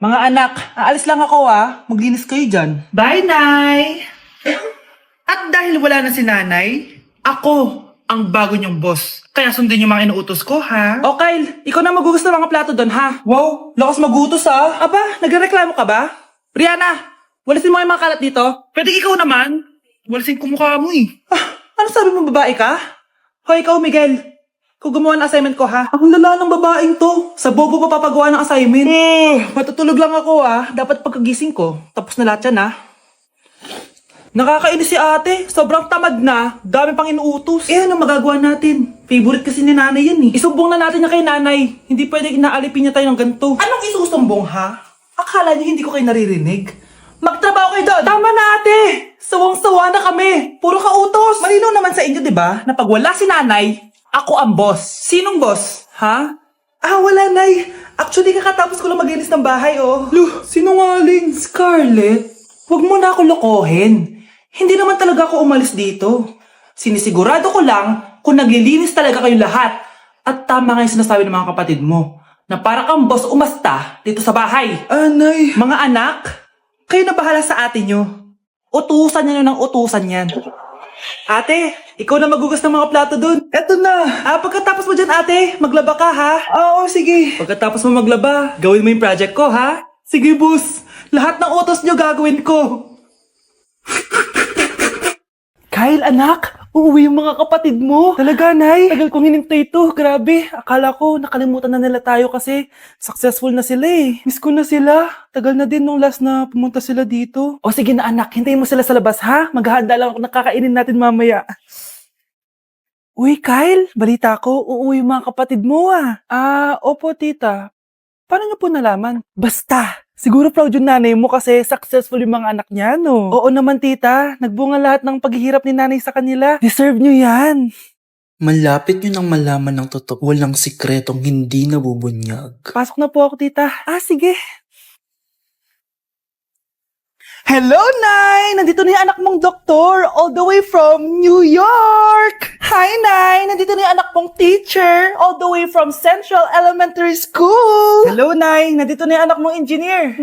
Mga anak, aalis lang ako Maglinis kayo dyan. Bye, Nay! At dahil wala na si Nanay, ako ang bago niyong boss. Kaya sundin yung mga inuutos ko, ha? O Kyle, ikaw na magugas ng mga plato doon ha. Wow, lakas magutos Aba, nagreklamo ka ba? Brianna, walasin mo yung mga kalat dito. Pwede ikaw naman. Walasin ko mukha mo eh. Ano sabi mo, babae ka? Hoy, ikaw Miguel. Kung gumawa ng assignment ko Ang lala ng babaeng to. Sa bobo pa papagawa ng assignment. Matutulog lang ako Dapat pagkagising ko. Tapos na lahat yan Nakakainis si ate. Sobrang tamad na. Dami pang inuutos. Ano magagawa natin? Favorite kasi ni nanay yan Isumbong na natin niya kay nanay. Hindi pwede inaalipin niya tayo ng ganito. Anong isusumbong Akala niyo hindi ko kayo naririnig? Magtrabaho kayo doon! Tama na ate! Sawang-sawa na kami! Puro kautos! Malinaw naman sa inyo, di ba? Na pag wala si nanay, ako ang boss. Sinong boss? Wala, Nay. Actually, kakatapos ko lang maglinis ng bahay, sinungaling. Scarlett, huwag mo na ako lokohin. Hindi naman talaga ako umalis dito. Sinisigurado ko lang kung naglilinis talaga kayo lahat. At tama nga yung sinasabi ng mga kapatid mo, na para kang boss umasta dito sa bahay. Nay. Mga anak, kayo na bahala sa ate nyo. Utusan nyo ng utusan yan. Ate, ikaw na magugas ng mga plato dun. Eto na. Pagkatapos mo dyan, ate, maglaba ka, Oo, sige. Pagkatapos mo maglaba, gawin mo yung project ko, Sige, boss. Lahat ng utos nyo gagawin ko. Kyle, anak, uuwi yung mga kapatid mo. Talaga, Nay? Tagal kong hinintay ito. Grabe. Akala ko nakalimutan na nila tayo kasi successful na sila Miss ko na sila. Tagal na din nung last na pumunta sila dito. O sige na anak, hintayin mo sila sa labas Maghahanda lang ako ng kakainin natin mamaya. Uy, Kyle, balita ko, uuwi yung mga kapatid mo Opo, tita. Paano niyo po nalaman? Basta! Siguro proud yung nanay mo kasi successful yung mga anak niya, no? Oo naman, tita. Nagbunga lahat ng paghihirap ni nanay sa kanila. Deserve nyo yan. Malapit nyo nang malaman ng totoo. Walang sikretong hindi nabubunyag. Pasok na po ako, tita. Sige. Hello, Nay! Nandito na yung anak mong doktor, all the way from New York! Hi, Nay! Nandito na yung anak mong teacher, all the way from Central Elementary School! Hello, Nay! Nandito na yung anak mong engineer!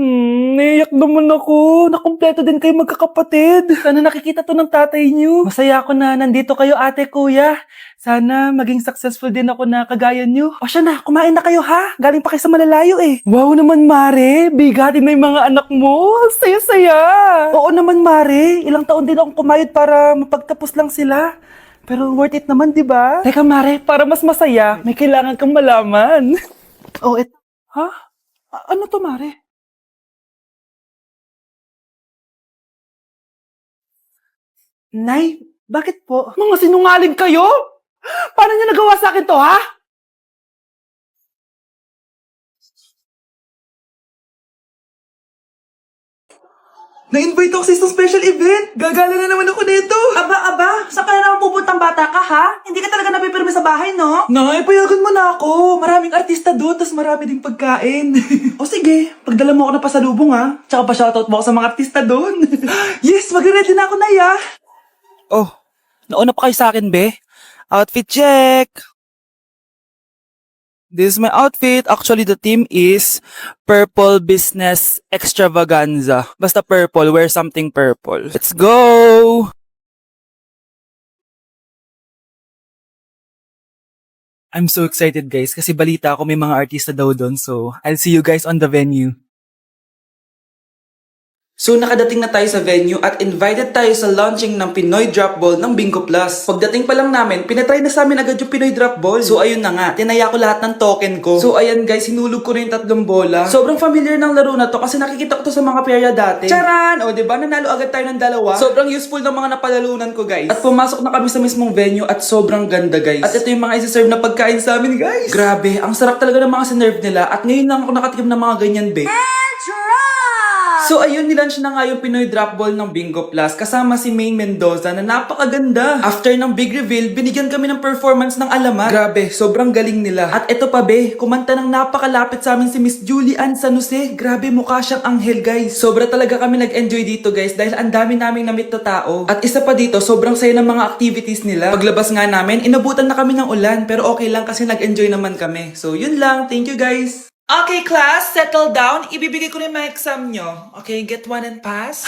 Naiyak naman ako. Nakumpleto din kayo magkakapatid. Sana nakikita to ng tatay niyo. Masaya ako na nandito kayo, ate, kuya. Sana maging successful din ako na kagaya niyo. O siya na, kumain na kayo Galing pa kayo sa malalayo Wow naman, Mare. Bigatin na yung mga anak mo. Saya-saya. Oo naman, Mare. Ilang taon din akong kumayod para mapagtapos lang sila. Pero worth it naman, di ba? Teka, Mare, para mas masaya, may kailangan kang malaman. Ano to, Mare? Nay, bakit po? Mga sinungaling kayo? Paano niya nagawa sa akin to, Na-invite ako sa isang special event. Gagala na naman ako nito. Aba, saan ka na naman pupuntang bata ka, Hindi ka talaga napipirme sa bahay, no? Nay, payagan mo na ako. Maraming artista doon, tas marami ding pagkain. O sige, pagdala mo ako na pasalubong, Tsaka pa shoutout mo ako sa mga artista doon. Yes, magre-ready na ako, Nay, Oh, nauna pa kayo sa akin, be? Outfit check! This is my outfit. Actually, the theme is Purple Business Extravaganza. Basta purple, wear something purple. Let's go! I'm so excited, guys, kasi balita ko may mga artista daw doon. So, I'll see you guys on the venue. So nakadating na tayo sa venue at invited tayo sa launching ng Pinoy Drop Ball ng Bingo Plus. Pagdating pa lang namin, pinatry na sa amin agad yung Pinoy Drop Ball. So ayun na nga, tinaya ko lahat ng token ko. So ayan guys, hinulog ko na yung 3 bola. Sobrang familiar ng laro na to kasi nakikita ko to sa mga perya dati. Charan! O diba, nanalo agad tayo ng 2. Sobrang useful ng mga napalalunan ko guys. At pumasok na kami sa mismong venue at sobrang ganda guys. At ito yung mga isi-serve na pagkain sa amin guys. Grabe, ang sarap talaga ng mga sinerve nila at ngayon lang ako nakatikim ng mga ganyan be. So ayun, nilaunch na nga yung Pinoy Drop Ball ng Bingo Plus kasama si Maine Mendoza na napakaganda. After ng big reveal, binigyan kami ng performance ng alamat. Grabe, sobrang galing nila. At eto pa be, kumanta ng napakalapit sa amin si Miss Julie Ann San Jose. Grabe, mukha siyang anghel guys. Sobra talaga kami nag-enjoy dito guys dahil ang dami naming na-meet na tao. At isa pa dito, sobrang saya ng mga activities nila. Paglabas nga namin, inabutan na kami ng ulan pero okay lang kasi nag-enjoy naman kami. So yun lang, thank you guys! Okay, class, settle down. Ibibigay ko na yung mga exam nyo. Okay, get one and pass.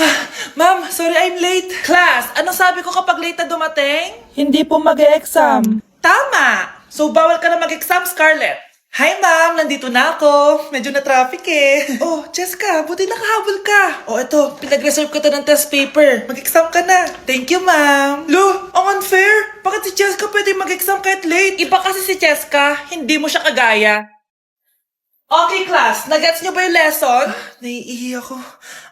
Ma'am, sorry I'm late. Class, anong sabi ko kapag late na dumating? Hindi po mag-e-exam. Tama! So, bawal ka na mag-exam, Scarlett. Hi, ma'am! Nandito na ako. Medyo na-traffic eh. Oh, Cheska, buti nakahabol ka. Oh, eto, pinag-reserve ko to ng test paper. Mag-exam ka na. Thank you, ma'am. Lo, ang unfair. Bakit si Cheska pwede mag-exam kahit late? Iba kasi si Cheska, hindi mo siya kagaya. Okay, class. Nagets niyo ba yung lesson? Naiihi ako.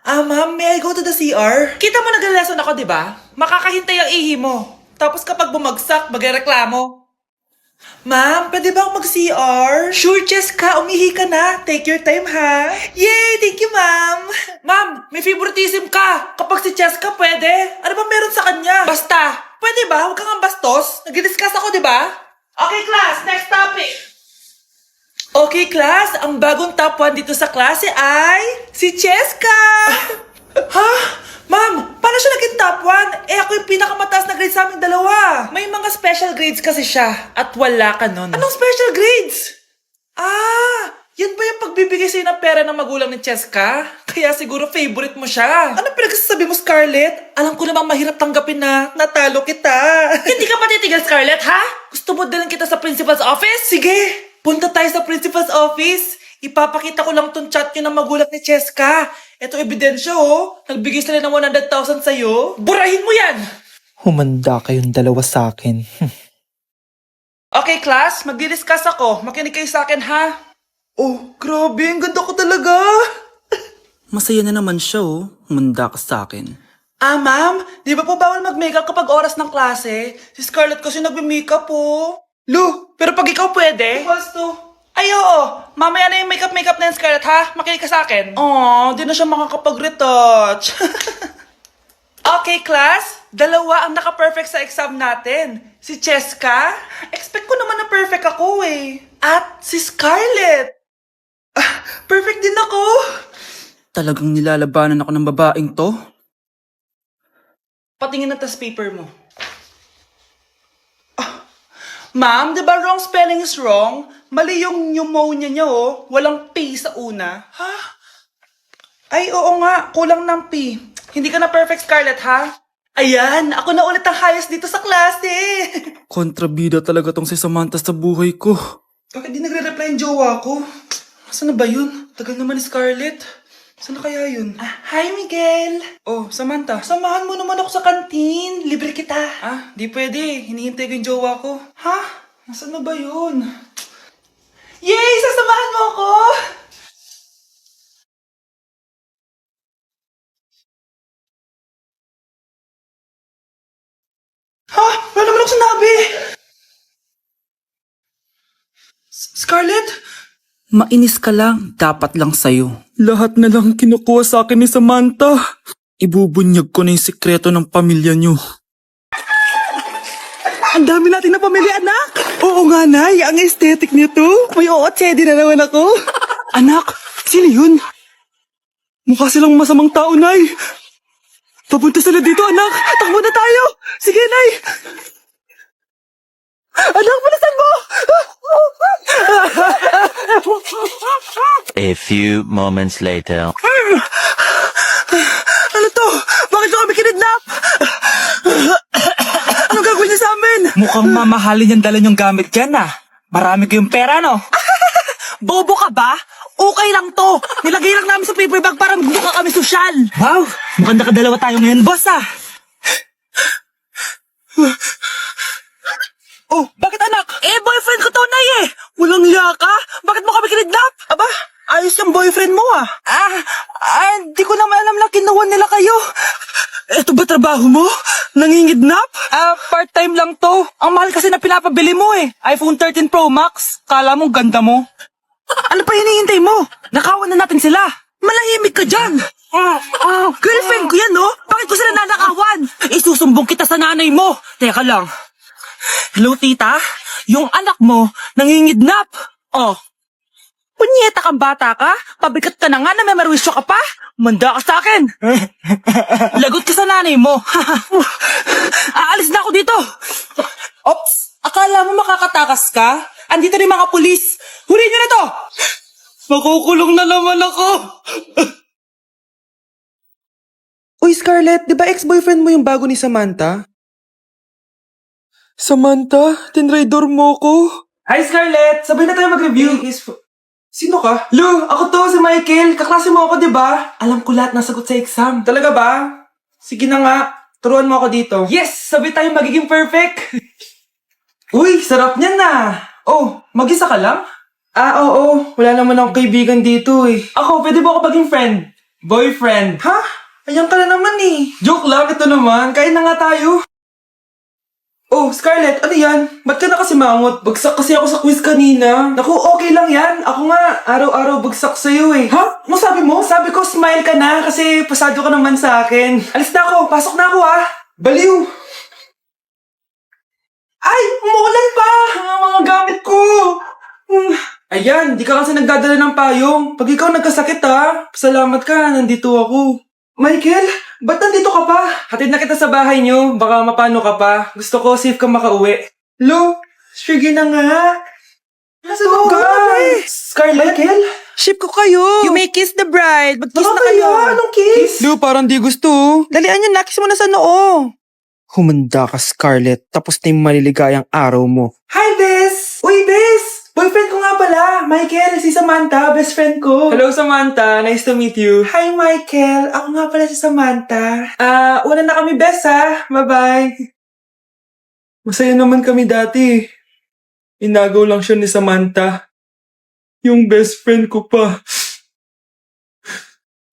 Ma'am, may I go to the CR? Kita mo nag-lesson ako, di ba? Makakahintay ang ihi mo. Tapos kapag bumagsak, magreklamo. Ma'am, pwede ba ako mag-CR? Sure, Cheska. Umihi ka na. Take your time, ha? Yay! Thank you, ma'am. Ma'am, may favoritism ka. Kapag si Cheska, pwede. Ano ba meron sa kanya? Basta. Pwede ba? Huwag kang bastos. Nag-discuss ako, di ba? Okay, class. Next topic. Okay, class. Ang bagong top 1 dito sa klase ay si Cheska. Ha? Ma'am, paano siya naging top 1? Eh, ako yung pinakamataas na grade sa aming dalawa. May mga special grades kasi siya at wala ka nun. Anong special grades? Yan ba yung pagbibigay sa'yo ng pera ng magulang ni Cheska? Kaya siguro favorite mo siya. Ano pinagsasabi mo, Scarlett? Alam ko namang mahirap tanggapin na natalo kita. Hindi ka patitigil, Scarlett, ha? Gusto mo dalhin kita sa principal's office? Sige, punta tayo sa principal's office. Ipapakita ko lang tong chat nyo ng magulang ni Cheska. Ito ebidensya, oh. Nagbigay sila ng 100,000 sa'yo. Burahin mo yan! Humanda kayong dalawa sa akin. Okay, class. Magdi-discuss ako. Makinig kayo sa akin, ha? Oh, grabe. Ang ganda ko talaga. Masaya na naman siya oh. Humanda ka sa akin. Ma'am. Di ba po bawal mag-makeup kapag oras ng klase? Si Scarlett kasi nagme-makeup, po. Lu, pero pag ikaw pwede? Basto. Ay, oo. Mamaya na yung makeup na yung Scarlett, ha? Makinig ka sa akin. Di na siya makakapag-retouch. Okay, class. Dalawa ang naka-perfect sa exam natin. Si Cheska. Expect ko naman na perfect ako, eh. At si Scarlett. Perfect din ako. Talagang nilalabanan ako ng babaeng to? Patingin na test paper mo. Ma'am, di ba wrong spelling is wrong? Mali yung pneumonia niya, oh. Walang P sa una. Ha? Ay, oo nga. Kulang ng P. Hindi ka na perfect, Scarlett, ha? Ayan, ako na ulit ang highest dito sa klase. Kontrabida talaga tong si Samantha sa buhay ko. Bakit di nagre-reply yung jowa ko? Saan na ba yun? Tagal naman ni Scarlett. Saan na kaya yun? Hi, Miguel! Oh, Samantha, samahan mo naman ako sa kantin. Libre kita. Di pwede. Hinihintay ko yung jowa ko. Ha? Nasaan na ba yun? Yay! Sasamahan mo ako! Ha? Wala naman ako sinabi! Scarlett? Mainis ka lang, dapat lang sa'yo. Lahat na lang kinukuha sa akin ni Samantha. Ibubunyag ko na yung sikreto ng pamilya niyo. Ang dami natin na pamilya, anak! Oo nga, Nay. Ang aesthetic nito. May ootsedi na naman ako. Anak, sino yun? Mukha silang masamang tao, Nay. Papunta sila dito, anak. Takbo na tayo. Sige, Nay. Anak, bilisan mo! A few moments later. Ano to? Bakit ko kami kinidnap? Anong gagawin niya sa amin? Mukhang mamahalin yung dala niyong gamit dyan, Marami kayong pera, no? Bobo ka ba? Okay lang to. Nilagay lang namin sa paper bag para magbuka kami sosyal. Wow! Mukhang nakadalawa tayo ngayon, boss, Oh, bakit anak? Boyfriend ko to, Nay, Walang liya ka? Bakit mo kami kinidnap? Aba, ayos yung boyfriend mo, hindi ko naman alam na kinuha nila kayo. Eto ba trabaho mo? Nangingidnap? Part-time lang to. Ang mahal kasi na pinapabili mo, iPhone 13 Pro Max. Kala mo ganda mo. Ano pa hinihintay mo? Nakawan na natin sila. Malahimik ka dyan! Girlfriend ko yan, no? Bakit ko sila nanakawan? Isusumbong kita sa nanay mo. Teka lang. Hello, tita? Yung anak mo, nangingidnap. Punyeta kang bata ka? Pabigat ka na nga na may marwisyo ka pa? Manda ka sa akin. Lagot ka sa nanay mo. Aalis na ako dito. Ops! Akala mo makakatakas ka? Andito rin mga pulis. Huli nyo na to! Makukulong na naman ako! Uy, Scarlett, di ba ex-boyfriend mo yung bago ni Samantha? Samantha, tinraidor mo ko. Hi, Scarlett! Sabay na tayo mag-review. Sino ka? Lu, ako to, si Michael. Kaklase mo ako, di ba? Alam ko lahat ng sagot sa exam. Talaga ba? Sige na nga. Turuan mo ako dito. Yes! Sabay tayo magiging perfect! Uy, sarap niyan na! Oh, mag-isa ka lang? Oo. Wala naman akong kaibigan dito eh. Ako, pwede ba ako maging friend? Boyfriend. Ha? Ayan ka na naman eh. Joke lang, ito naman. Kain na nga tayo. Oh, Scarlett, ano yan? Ba't ka na kasi mangot? Bagsak kasi ako sa quiz kanina. Naku, okay lang yan. Ako nga, araw-araw bagsak sa'yo eh. Ha? Ano sabi mo? Sabi ko, smile ka na kasi pasado ka naman sa akin. Alis na ako, pasok na ako ah. Baliw! Ay, umuulan pa! Ang mga gamit ko! Ayan, di ka kasi nagdadala ng payong. Pag ikaw nagkasakit ha, salamat ka, nandito ako. Michael, ba't nandito ka pa? Hatid na kita sa bahay niyo, baka mapano ka pa. Gusto ko safe ka makauwi. Lo, sige na nga. Nasaan ka? Scarlett? Michael? Ship ko kayo. You may kiss the bride. Mag-kiss na kayo. Anong kiss? Lu, parang di gusto. Dalian nyo, nakis mo na sa noo. Humanda ka, Scarlett. Tapos na yung maliligayang araw mo. Hi, Bes! Uy, Bes! Boyfriend ko nga pala, Michael, si Samantha, best friend ko. Hello, Samantha. Nice to meet you. Hi, Michael. Ako nga pala si Samantha. Una na kami, Bes, ha? Bye-bye. Masaya naman kami dati. Inagaw lang siya ni Samantha. Yung best friend ko pa.